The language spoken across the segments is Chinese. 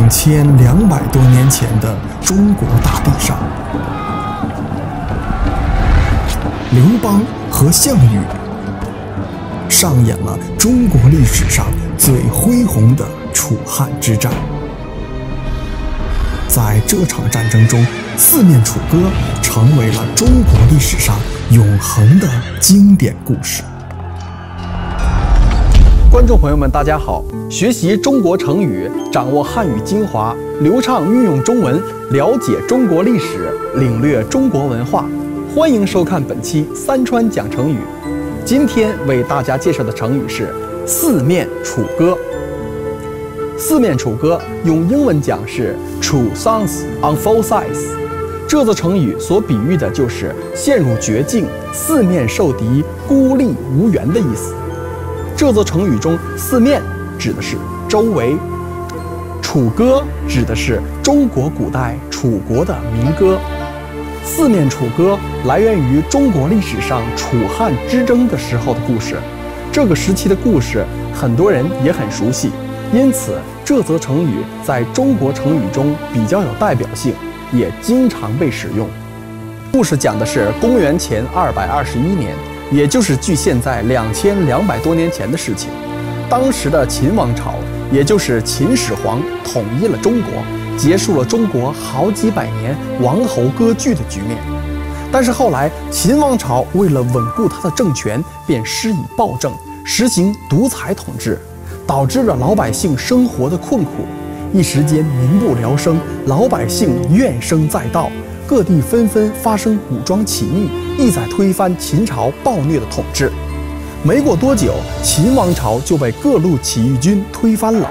2200多年前的中国大地上，刘邦和项羽上演了中国历史上最恢宏的楚汉之战。在这场战争中，四面楚歌成为了中国历史上永恒的经典故事。观众朋友们，大家好！学习中国成语，掌握汉语精华，流畅运用中文，了解中国历史，领略中国文化。欢迎收看本期三川讲成语。今天为大家介绍的成语是四面楚歌。四面楚歌用英文讲是 Two songs on four sides。这则成语所比喻的就是陷入绝境、四面受敌、孤立无援的意思。这则成语中，四面指的是周围，楚歌指的是中国古代楚国的民歌。四面楚歌来源于中国历史上楚汉之争的时候的故事，这个时期的故事很多人也很熟悉，因此这则成语在中国成语中比较有代表性，也经常被使用。故事讲的是公元前221年，也就是距现在2200多年前的事情。当时的秦王朝，也就是秦始皇统一了中国，结束了中国好几百年王侯割据的局面。但是后来秦王朝为了稳固他的政权，便施以暴政，实行独裁统治，导致了老百姓生活的困苦，一时间民不聊生，老百姓怨声载道，各地纷纷发生武装起义，意在推翻秦朝暴虐的统治。没过多久，秦王朝就被各路起义军推翻了。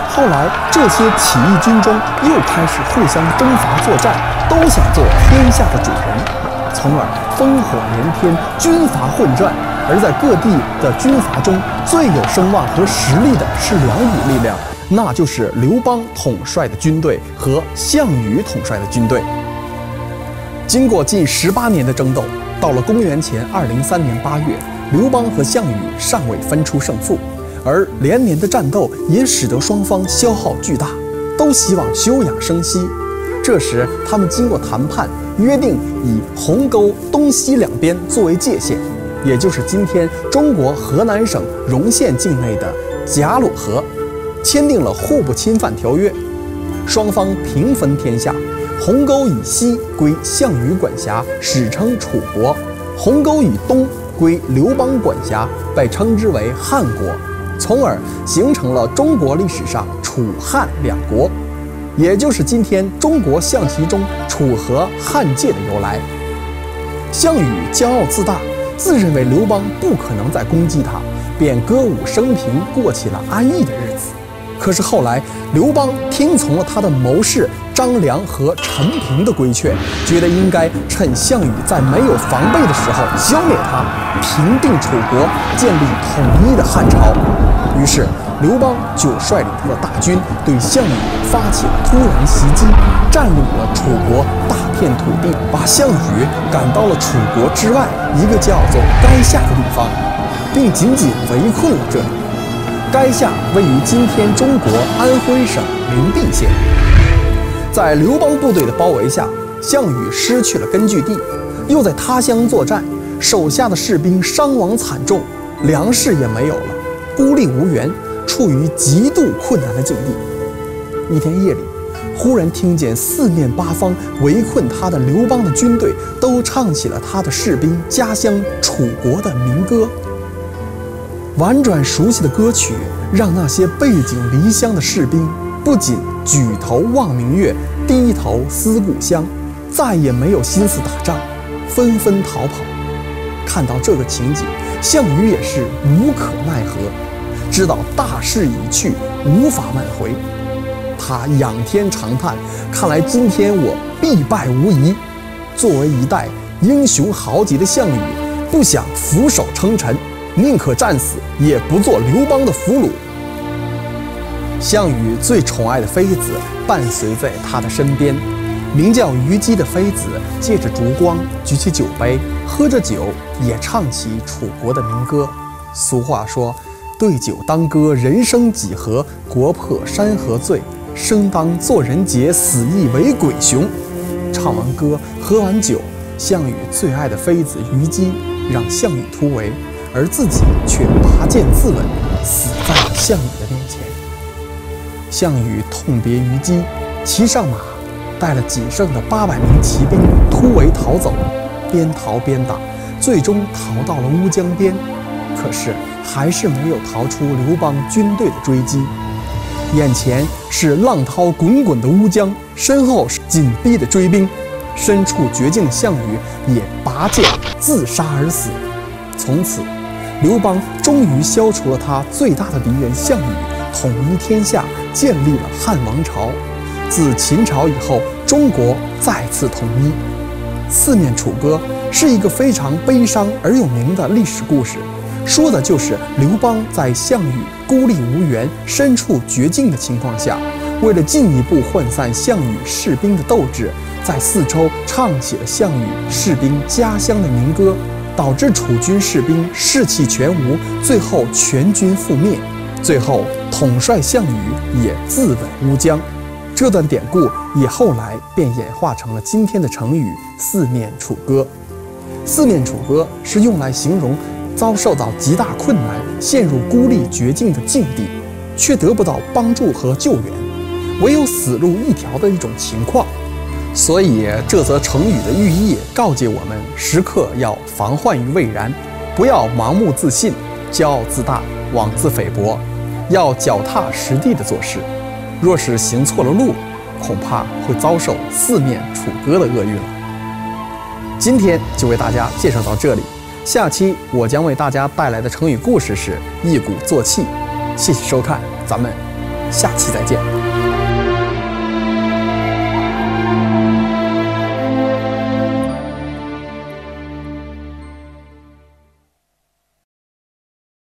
后来这些起义军中又开始互相征伐作战，都想做天下的主人，从而烽火连天，军阀混战。而在各地的军阀中，最有声望和实力的是两股力量，那就是刘邦统帅的军队和项羽统帅的军队。经过近18年的争斗，到了公元前203年8月，刘邦和项羽尚未分出胜负，而连年的战斗也使得双方消耗巨大，都希望休养生息。这时，他们经过谈判，约定以鸿沟东西两边作为界限，也就是今天中国河南省荣县境内的贾鲁河，签订了互不侵犯条约，双方平分天下。鸿沟以西归项羽管辖，史称楚国；鸿沟以东归刘邦管辖，被称之为汉国，从而形成了中国历史上楚汉两国，也就是今天中国象棋中楚河汉界的由来。项羽骄傲自大，自认为刘邦不可能再攻击他，便歌舞升平，过起了安逸的日子。可是后来，刘邦听从了他的谋士张良和陈平的规劝，觉得应该趁项羽在没有防备的时候消灭他，平定楚国，建立统一的汉朝。于是刘邦就率领他的大军对项羽发起了突然袭击，占领了楚国大片土地，把项羽赶到了楚国之外一个叫做垓下的地方，并紧紧围困了这里。垓下位于今天中国安徽省灵璧县。在刘邦部队的包围下，项羽失去了根据地，又在他乡作战，手下的士兵伤亡惨重，粮食也没有了，孤立无援，处于极度困难的境地。一天夜里，忽然听见四面八方围困他的刘邦的军队都唱起了他的士兵家乡楚国的民歌。婉转熟悉的歌曲让那些背井离乡的士兵不仅举头望明月，低头思故乡，再也没有心思打仗，纷纷逃跑。看到这个情景，项羽也是无可奈何，知道大势已去，无法挽回。他仰天长叹，看来今天我必败无疑。作为一代英雄豪杰的项羽，不想俯首称臣，宁可战死，也不做刘邦的俘虏。项羽最宠爱的妃子伴随在他的身边，名叫虞姬的妃子借着烛光，举起酒杯，喝着酒，也唱起楚国的民歌。俗话说，对酒当歌，人生几何，国破山河醉，生当作人杰，死亦为鬼雄。唱完歌，喝完酒，项羽最爱的妃子虞姬让项羽突围，而自己却拔剑自刎，死在了项羽的面前。项羽痛别虞姬，骑上马，带了仅剩的800名骑兵突围逃走，边逃边打，最终逃到了乌江边。可是还是没有逃出刘邦军队的追击。眼前是浪涛滚滚的乌江，身后是紧逼的追兵，身处绝境的项羽也拔剑自杀而死。从此，刘邦终于消除了他最大的敌人项羽，统一天下，建立了汉王朝。自秦朝以后，中国再次统一。四面楚歌是一个非常悲伤而有名的历史故事，说的就是刘邦在项羽孤立无援、身处绝境的情况下，为了进一步涣散项羽士兵的斗志，在四周唱起了项羽士兵家乡的民歌，导致楚军士兵士气全无，最后全军覆灭。最后，统帅项羽也自刎乌江。这段典故也后来便演化成了今天的成语“四面楚歌”。四面楚歌是用来形容遭受到极大困难、陷入孤立绝境的境地，却得不到帮助和救援，唯有死路一条的一种情况。所以，这则成语的寓意告诫我们，时刻要防患于未然，不要盲目自信、骄傲自大、妄自菲薄，要脚踏实地地做事。若是行错了路，恐怕会遭受四面楚歌的厄运了。今天就为大家介绍到这里，下期我将为大家带来的成语故事是一鼓作气。谢谢收看，咱们下期再见。